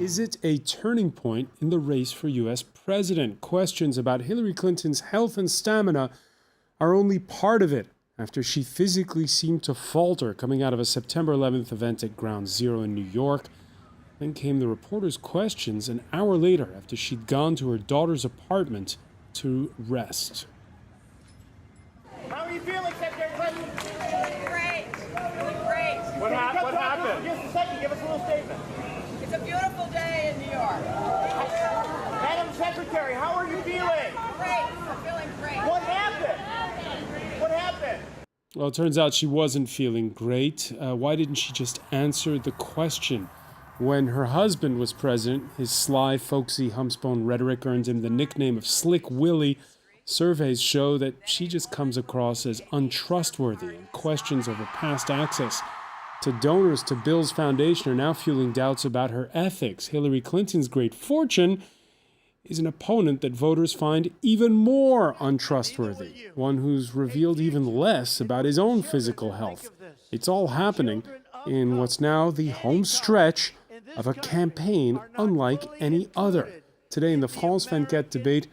Is it a turning point in the race for U.S. president? Questions about Hillary Clinton's health and stamina are only part of it, after she physically seemed to falter coming out of a September 11th event at Ground Zero in New York. Then came the reporter's questions an hour later after she'd gone to her daughter's apartment to rest. How are you feeling, Secretary Clinton? Great. Feeling great. What happened? Just a second, give us a little statement. It's a beautiful day in New York. Madam Secretary, how are you feeling? Great. I'm feeling great. What happened? What happened? Well, it turns out she wasn't feeling great. Why didn't she just answer the question? When her husband was president, his sly, folksy, humspone rhetoric earned him the nickname of Slick Willie. Surveys show that she just comes across as untrustworthy, and questions over past access to donors to Bill's foundation are now fueling doubts about her ethics. Hillary Clinton's great fortune is an opponent that voters find even more untrustworthy, one who's revealed even less about his own physical health. It's all happening in what's now the home stretch of a campaign unlike any other. Today in the France 24 debate,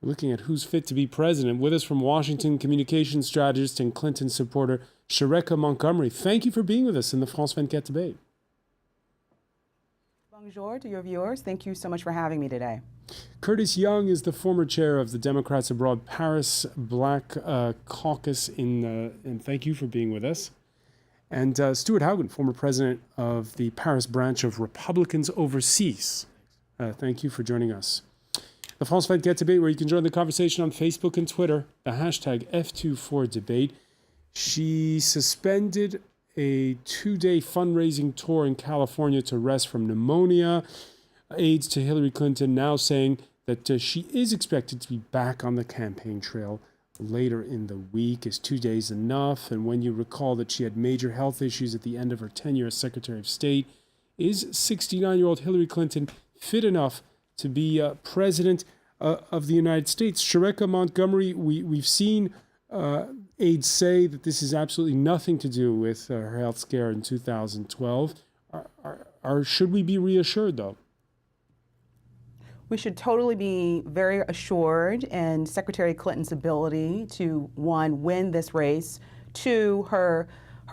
we're looking at who's fit to be president. With us from Washington, communications strategist and Clinton supporter Shereka Montgomery. Thank you for being with us in the France 24 debate. Bonjour to your viewers. Thank you so much for having me today. Curtis Young is the former chair of the Democrats Abroad Paris Black Caucus, and thank you for being with us. And Stuart Haugen, former president of the Paris branch of Republicans Overseas. Thank you for joining us. The France 24 debate, where you can join the conversation on Facebook and Twitter, the hashtag F24debate. She suspended a 2-day fundraising tour in California to rest from pneumonia. Aides to Hillary Clinton now saying that she is expected to be back on the campaign trail later in the week. Is 2 days enough? And when you recall that she had major health issues at the end of her tenure as Secretary of State, is 69-year-old Hillary Clinton fit enough to be president of the United States? Shereka Montgomery, we've seen aides say that this has absolutely nothing to do with her health scare in 2012. Should we be reassured, though? We should totally be very assured in Secretary Clinton's ability to, one, win this race, two, her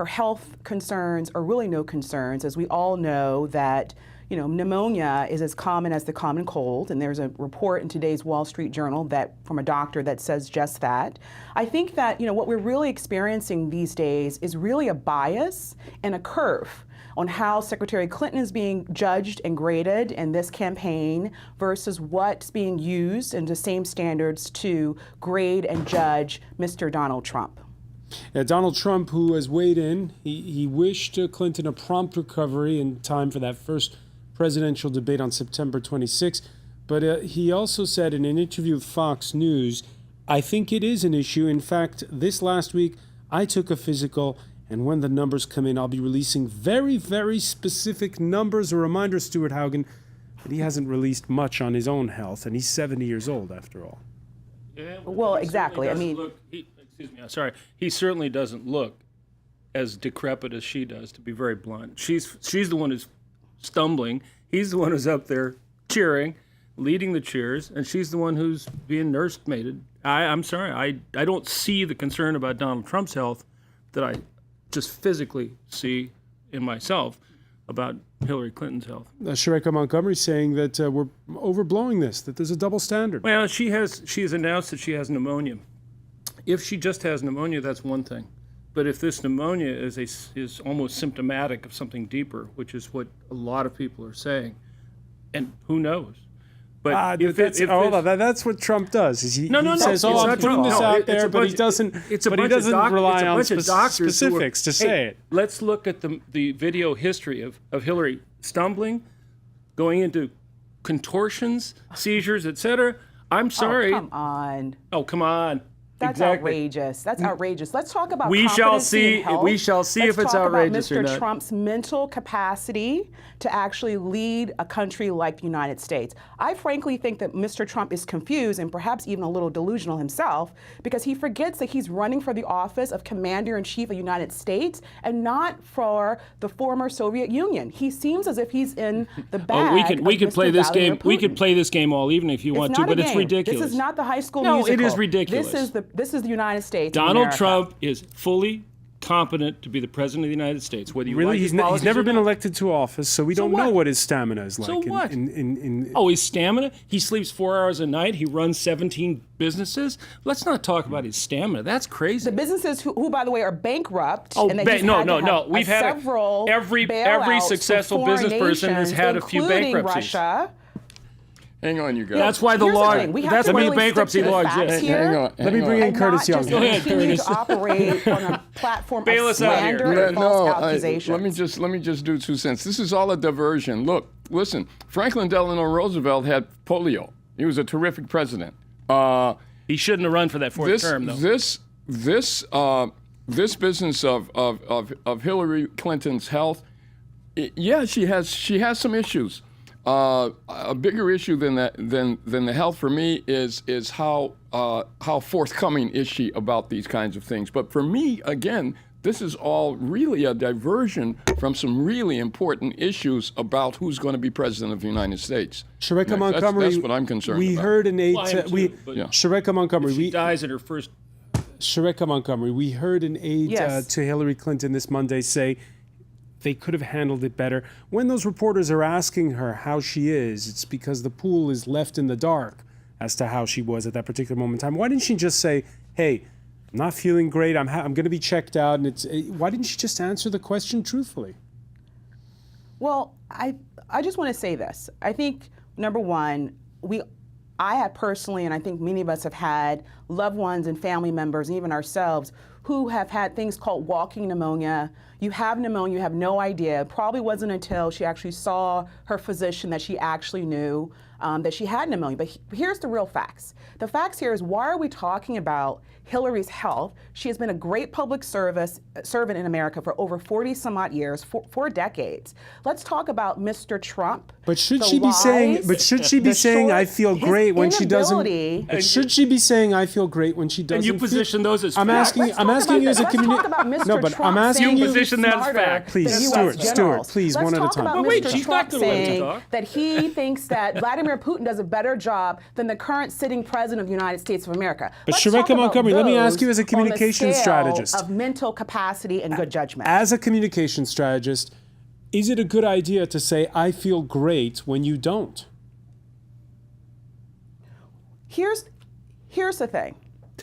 health concerns are really no concerns, as we all know that pneumonia is as common as the common cold, and there's a report in today's Wall Street Journal from a doctor that says just that. I think that what we're really experiencing these days is really a bias and a curve on how Secretary Clinton is being judged and graded in this campaign versus what's being used in the same standards to grade and judge Mr. Donald Trump. Donald Trump, who has weighed in, he wished Clinton a prompt recovery in time for that first presidential debate on September 26. But he also said in an interview with Fox News, "I think it is an issue. In fact, this last week, I took a physical, and when the numbers come in, I'll be releasing very, very specific numbers." A reminder, Stuart Haugen, that he hasn't released much on his own health, and he's 70 years old after all. Yeah, well, exactly. I mean, excuse me. I'm sorry. He certainly doesn't look as decrepit as she does, to be very blunt. She's the one who's stumbling. He's the one who's up there cheering, leading the cheers, and she's the one who's being nursemaided. I'm sorry. I don't see the concern about Donald Trump's health that I just physically see in myself about Hillary Clinton's health. Shereka Montgomery saying that we're overblowing this, that there's a double standard. Well, she has announced that she has pneumonia. If she just has pneumonia, that's one thing. But if this pneumonia is almost symptomatic of something deeper, which is what a lot of people are saying, and who knows? But that's what Trump does. He says, "Oh, I'm putting this out there," but he doesn't. He doesn't rely on specifics to say it. Let's look at the video history of Hillary stumbling, going into contortions, seizures, etc. I'm sorry. Oh, come on. Oh, come on. That's Exactly. outrageous. That's outrageous. Let's talk about We shall competency see- in health. we shall see Let's if it's talk outrageous or about Mr. not. Trump's mental capacity to actually lead a country like the United States. I frankly think that Mr. Trump is confused and perhaps even a little delusional himself because he forgets that he's running for the office of Commander-in-Chief of the United States and not for the former Soviet Union. He seems as if he's in the bag. we could of play Mr. this Vladimir game. We could Putin. play this game all evening if you want It's to, not but a it's game. ridiculous. This is not the High School No, Musical. it is ridiculous. This is the United States. of Donald America. Trump is fully competent to be the president of the United States. Whether you Really, like he's his policies never or been not. elected to office, so we So don't know what? what his stamina is like. So what? In Oh, his stamina? He sleeps 4 hours a night. He runs 17 businesses. Let's not talk about his stamina. That's crazy. The businesses who, by the way, are bankrupt. Oh, and that he's no. had to have We've had several every bailouts for successful foreign business person has nations, had a few including bankruptcies. Russia. Hang on, you guys. That's why the Here's law. thing, we have That's to why really the bankruptcy stick to law the facts exists. here. Hang on. Let me bring in And Curtis not Young. just Go ahead, continue Curtis. to operate on a platform Bail of us out here. slander and false accusations. let me just do 2 cents. This is all a diversion. Look, listen. Franklin Delano Roosevelt had polio. He was a terrific president. He shouldn't have run for that fourth term, though. This business of Hillary Clinton's health, yeah, she has some issues. A bigger issue than the health for me is how forthcoming is she about these kinds of things. But for me, again, this is all really a diversion from some really important issues about who's going to be president of the United States. Shareka That's- Montgomery. That's what I'm concerned we about. heard an aide. Well, I am too, but- Yeah. Shareka Montgomery. She dies at her first. Shareka Montgomery. We heard an aide Yes. to Hillary Clinton this Monday say they could have handled it better. When those reporters are asking her how she is, it's because the pool is left in the dark as to how she was at that particular moment in time. Why didn't she just say, "Hey, I'm not feeling great. I'm going to be checked out"? And why didn't she just answer the question truthfully? Well, I just want to say this. I think, number one, I have personally, and I think many of us have had loved ones and family members, and even ourselves, who have had things called walking pneumonia. You have pneumonia, you have no idea. It probably wasn't until she actually saw her physician that she actually knew that she had pneumonia. But here's the real facts. The facts here is, why are we talking about Hillary's health? She has been a great public servant in America for over 40 some odd years, 4 decades. Let's talk about Mr. Trump. But should the she be saying? lies, But should she be the saying, short- "I feel his great" when she doesn't? inability- But should she be saying, "I feel great" when she doesn't? And you feel- position those as I'm facts. asking. Let's I'm talk asking about you as a this. Let's community. talk about Mr. No, but Trump I'm asking saying you. he's Position that as smarter fact. Please, than Stuart, US Stuart, generals. please, Let's one at a talk time. about But wait, Mr. she's Trump not gonna let him saying talk. that he thinks that Vladimir Putin does a better job than the current sitting president of the United States of America. But Let's Shareka talk about Montgomery, let me ask those you as a on the communication scale strategist. of mental capacity and good judgment. As a communication strategist, is it a good idea to say, "I feel great" when you don't? Here's the thing.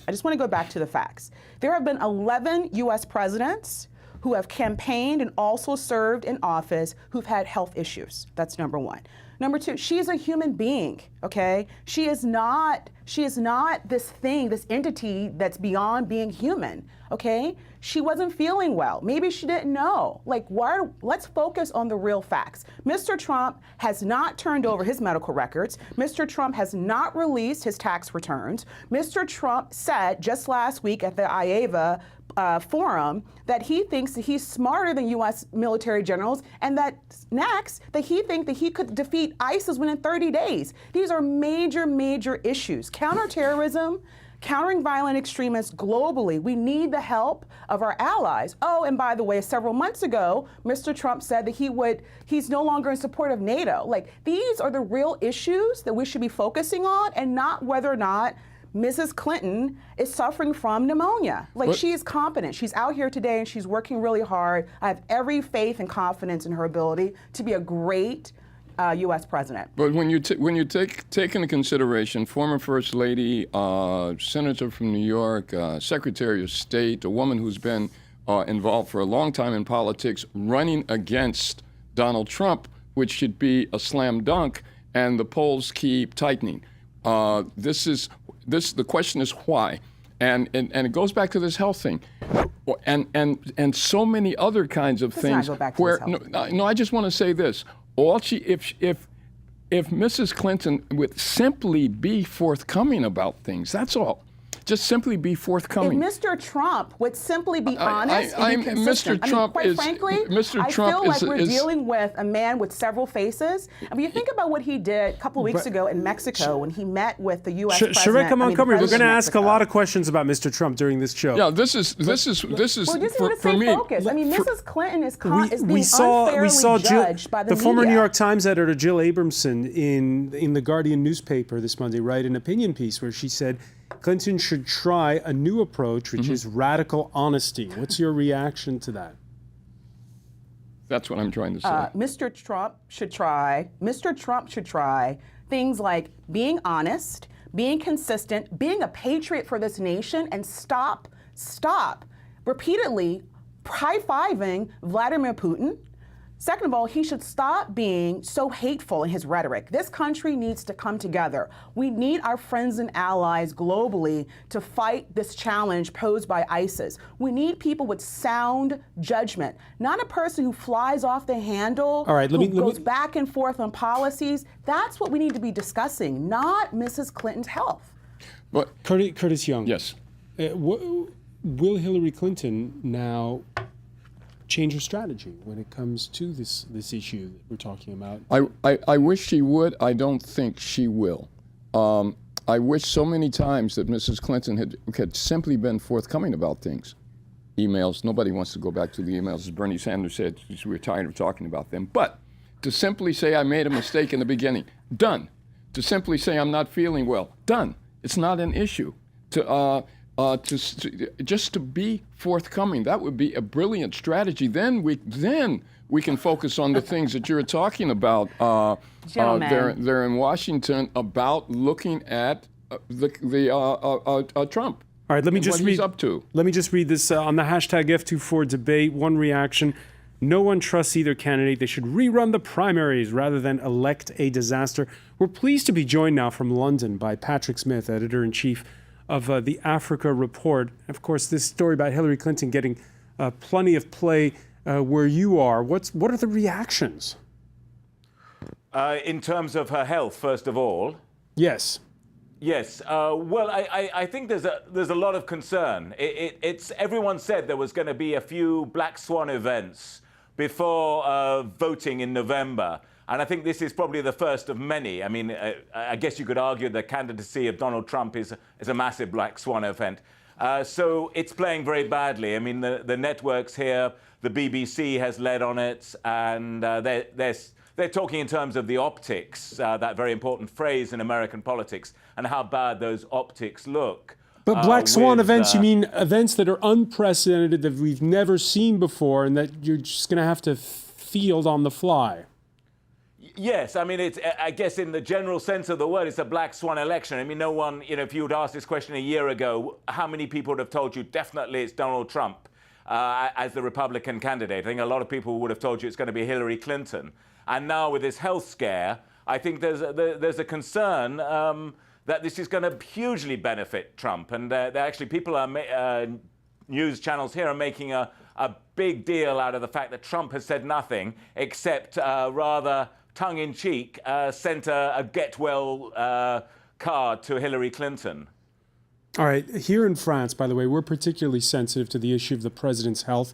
I just want to go back to the facts. There have been 11 U.S. presidents who have campaigned and also served in office who've had health issues. That's number one. Number two, she is a human being, okay? She is not this thing, this entity that's beyond being human, okay? She wasn't feeling well. Maybe she didn't know. Let's focus on the real facts. Mr. Trump has not turned over his medical records. Mr. Trump has not released his tax returns. Mr. Trump said just last week at the IAVA forum that he thinks that he's smarter than U.S. military generals, and that next, that he thinks that he could defeat ISIS within 30 days. These are major, major issues. Counterterrorism, countering violent extremists globally. We need the help of our allies. Oh, and by the way, several months ago, Mr. Trump said that he's no longer in support of NATO. These are the real issues that we should be focusing on, and not whether or not Mrs. Clinton is suffering from pneumonia. She is competent. She's out here today and she's working really hard. I have every faith and confidence in her ability to be a great U.S. president. But when you take into consideration former First Lady, Senator from New York, Secretary of State, a woman who's been involved for a long time in politics, running against Donald Trump, which should be a slam dunk, and the polls keep tightening. The question is why, and it goes back to this health thing, and so many other kinds of Let's things. not go back to this health thing. No, I just want to say this: if Mrs. Clinton would simply be forthcoming about things, that's all. just simply be If forthcoming. Mr. Trump would simply be honest I- and be consistent. Mr. Trump quite is- frankly, Mr. I Trump feel like is- we're is- dealing with a man with several faces. I mean, you think about what he did a couple of weeks ago in Mexico when he met with the U.S. president. Shareka Montgomery, we're going to president of ask a Mexico. lot of questions about Mr. Trump during this show. Yeah, this is Well, just for, want to for stay me. focused. I mean, Mrs. Clinton is being we saw unfairly Jill, judged by the former New media. York Times editor Jill Abramson in the Guardian newspaper this Monday write an opinion piece where she said Clinton should try a new approach, which is radical honesty. What's your reaction to that? That's what I'm trying to say. Mr. Trump should try things like being honest, being consistent, being a patriot for this nation, and stop repeatedly high-fiving Vladimir Putin. Second of all, he should stop being so hateful in his rhetoric. This country needs to come together. We need our friends and allies globally to fight this challenge posed by ISIS. We need people with sound judgment, not a person who flies off the handle, All right, who goes back and forth on policies. That's what we need to be discussing, not Mrs. Clinton's health. But Curtis Young. yes, Will Hillary Clinton now change her strategy when it comes to this issue that we're talking about? I wish she would. I don't think she will. I wish so many times that Mrs. Clinton had simply been forthcoming about things. Emails, nobody wants to go back to the emails. As Bernie Sanders said, we're tired of talking about them. But to simply say I made a mistake in the beginning, done. To simply say I'm not feeling well, done. It's not an issue. Just to be forthcoming, that would be a brilliant strategy. Then we can focus on the things that you're talking about Gentlemen. there in Washington about looking at Trump. All right, let me and just what read. he's up to. Let me just read this on the hashtag F24 debate. One reaction: no one trusts either candidate. They should rerun the primaries rather than elect a disaster. We're pleased to be joined now from London by Patrick Smith, editor-in-chief of the Africa Report. Of course, this story about Hillary Clinton getting plenty of play where you are. What are the reactions? In terms of her health, first of all. Yes. Yes. Well, I think there's a lot of concern. It's everyone said there was going to be a few black swan events before voting in November. And I think this is probably the first of many. I mean, I guess you could argue the candidacy of Donald Trump is a massive black swan event. So it's playing very badly. I mean, the networks here, the BBC has led on it, and they're talking in terms of the optics, that very important phrase in American politics, and how bad those optics look. But black swan with, events, you mean events that are unprecedented, that we've never seen before, and that you're just going to have to field on the fly? Yes, I mean, I guess in the general sense of the word, it's a black swan election. I mean, no one, if you would ask this question a year ago, how many people would have told you definitely it's Donald Trump as the Republican candidate? I think a lot of people would have told you it's going to be Hillary Clinton. And now with this health scare, I think there's a concern that this is going to hugely benefit Trump. And actually people are, news channels here are making a big deal out of the fact that Trump has said nothing except rather tongue-in-cheek, sent a get-well card to Hillary Clinton. All right, here in France, by the way, we're particularly sensitive to the issue of the president's health.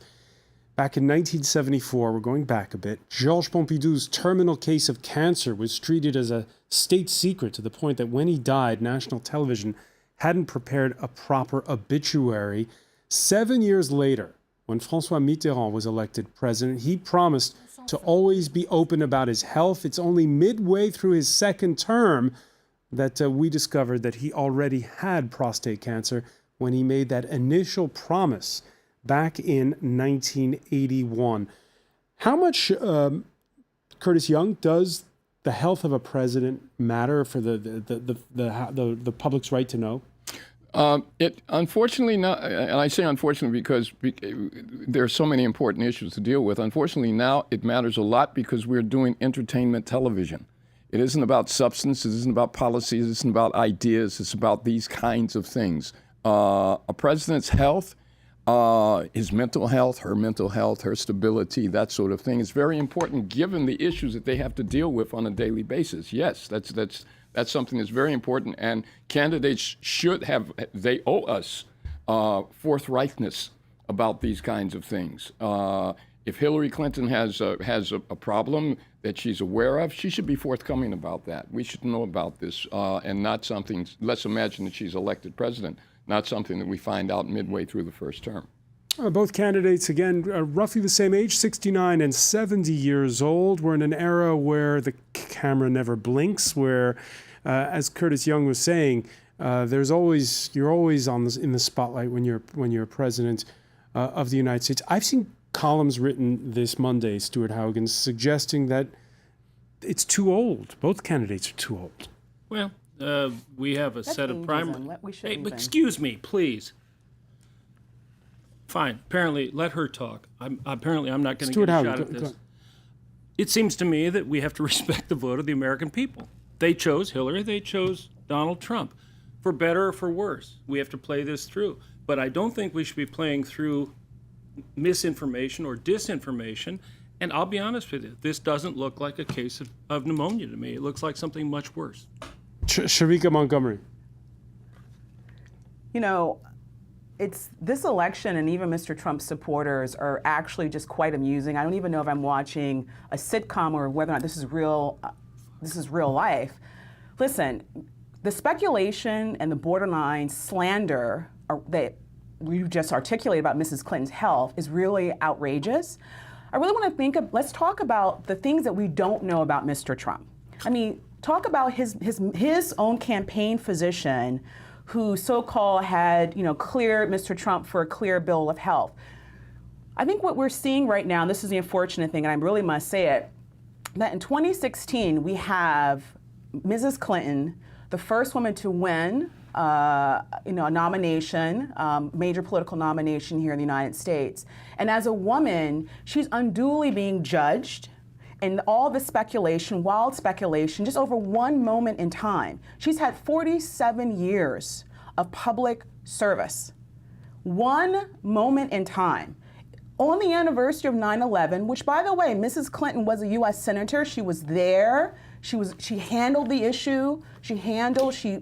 Back in 1974, we're going back a bit, Georges Pompidou's terminal case of cancer was treated as a state secret to the point that when he died, national television hadn't prepared a proper obituary. 7 years later, when François Mitterrand was elected president, he promised to always be open about his health. It's only midway through his second term that we discovered that he already had prostate cancer when he made that initial promise back in 1981. How much, Curtis Young, does the health of a president matter for the public's right to know? It unfortunately not, and I say unfortunately because there are so many important issues to deal with. Unfortunately now it matters a lot because we're doing entertainment television. It isn't about substance, it isn't about policies, it isn't about ideas, it's about these kinds of things. A president's health, his mental health, her stability, that sort of thing is very important given the issues that they have to deal with on a daily basis. Yes, that's That's something that's very important, and candidates should have, they owe us forthrightness about these kinds of things. If Hillary Clinton has a problem that she's aware of, she should be forthcoming about that. We should know about this, and not something, let's imagine that she's elected president, not something that we find out midway through the first term. Both candidates, again, roughly the same age, 69 and 70 years old. We're in an era where the camera never blinks, where, as Curtis Young was saying, you're always in the spotlight when you're president of the United States. I've seen columns written this Monday, Stuart Haugen, suggesting that it's too old. Both candidates are too old. Well, we have a set of primary. Hey, excuse me, please. Fine. Apparently, let her talk. I'm not going to get a shot at this. It seems to me that we have to respect the vote of the American people. They chose Hillary. They chose Donald Trump. For better or for worse, we have to play this through. But I don't think we should be playing through misinformation or disinformation. And I'll be honest with you, this doesn't look like a case of pneumonia to me. It looks like something much worse. Sharika Montgomery. You know, it's this election, and even Mr. Trump's supporters are actually just quite amusing. I don't even know if I'm watching a sitcom or whether or not this is real life. Listen, the speculation and the borderline slander that we just articulated about Mrs. Clinton's health is really outrageous. I really want to let's talk about the things that we don't know about Mr. Trump. I mean, talk about his own campaign physician who so-called had, cleared Mr. Trump for a clear bill of health. I think what we're seeing right now, and this is the unfortunate thing, and I really must say it, that in 2016 we have Mrs. Clinton, the first woman to win a nomination, major political nomination here in the United States. And as a woman, she's unduly being judged, and all the speculation, wild speculation, just over one moment in time. She's had 47 years of public service. One moment in time. On the anniversary of 9/11, which, by the way, Mrs. Clinton was a U.S. senator. She was there. She handled the issue. She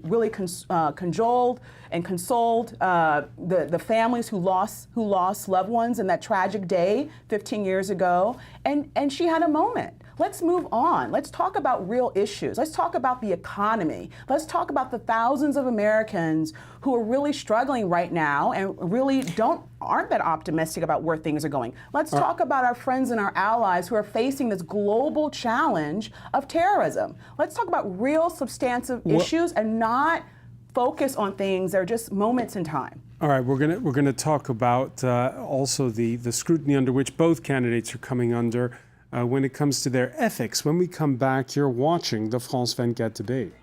really cajoled and consoled the families who lost loved ones in that tragic day 15 years ago. And she had a moment. Let's move on. Let's talk about real issues. Let's talk about the economy. Let's talk about the thousands of Americans who are really struggling right now and really aren't that optimistic about where things are going. Let's talk about our friends and our allies who are facing this global challenge of terrorism. Let's talk about real substantive issues and not focus on things that are just moments in time. All right, we're gonna talk about also the scrutiny under which both candidates are coming under when it comes to their ethics. When we come back, you're watching the France 24 debate.